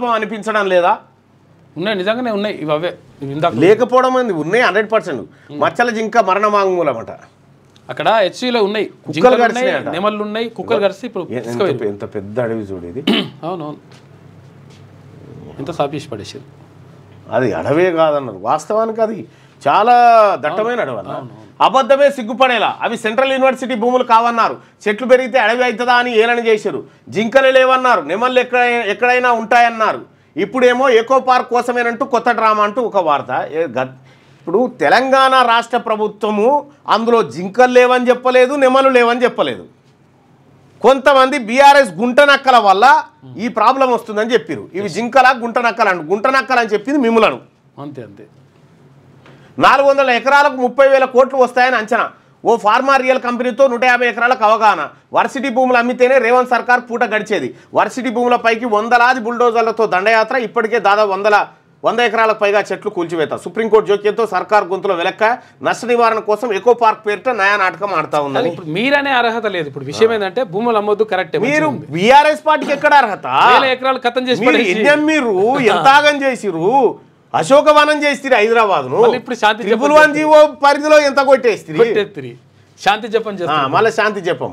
పాపం అనిపించడం లేదా? ఉన్నాయి, నిజంగానే ఉన్నాయి. ఇవి అవే లేకపోవడం అనేది ఉన్నాయి 100%. మచ్చల జింక మరణ వాంగ్మూలం అంట. అక్కడ హెచ్సిలో ఉన్నాయి, కుక్కలు గరిచినాయి, నెమళ్ళు ఉన్నాయి, కుక్కలు గరిచి ఇప్పుడు ఎంత పెద్ద అడవి చూడేది. అవునవును, ఎంత సాపేసి పడేసారు. అది అడవే కాదన్నారు, వాస్తవానికి అది చాలా దట్టమైన అడవి అన్న. అబద్ధమే సిగ్గుపడేలా. అవి సెంట్రల్ యూనివర్సిటీ భూములు కావన్నారు. చెట్లు పెరిగితే అడవి అవుతుందా అని ఏలన చేశారు. జింకలు లేవన్నారు, నెమళ్ళు ఎక్కడైనా ఉంటాయన్నారు. ఇప్పుడేమో ఎకో పార్క్ కోసమేనంటూ కొత్త డ్రామా అంటూ ఒక వార్త. ఇప్పుడు తెలంగాణ రాష్ట్ర ప్రభుత్వము అందులో జింకలు లేవని చెప్పలేదు, నెమలు లేవని చెప్పలేదు. కొంతమంది బీఆర్ఎస్ గుంటనక్కల వల్ల ఈ ప్రాబ్లం వస్తుందని చెప్పారు. ఇవి జింకల గుంటనక్కలు గుంటనక్కలు అని చెప్పింది మిమ్ములను. అంతే అంతే. 400 ఎకరాలకు 30,000 కోట్లు వస్తాయని అంచనా. ఓ ఫార్మా రియల్ కంపెనీతో 150 ఎకరాలకు అవగాహన. వర్సిటీ భూములు అమ్మితేనే రేవంత్ సర్కార్ పూట గడిచేది. వర్సిటీ భూములపైకి వందలాది బుల్డోజర్లతో దండయాత్ర. ఇప్పటికే దాదాపు 100 ఎకరాలకు పైగా చెట్లు కూల్చివేత. సుప్రీంకోర్టు జోక్యంతో సర్కార్ గొంతులో వెలక్క. నష్ట నివారణ కోసం ఎకో పార్క్ పేరిట నయా నాటకం ఆడుతా ఉన్నది. ఇప్పుడు మీరనే అర్హత లేదు. ఇప్పుడు విషయం ఏంటంటే భూములు అమ్మొద్దు, కరెక్ట్. మీరు బీఆర్ఎస్ పార్టీకి ఎక్కడ అర్హత? 1000 ఎకరాలు కథం చేసి మీరు ఎంతాగం చేసిరు. అశోకవనం చేస్తారు హైదరాబాద్ ను. ఇప్పుడు శాంతి ట్రిపుల్ 1 జీవో పరిధిలో ఎంత కొట్టేస్తారు. శాంతి జపం చేస్తారు. మళ్ళీ శాంతి జపం.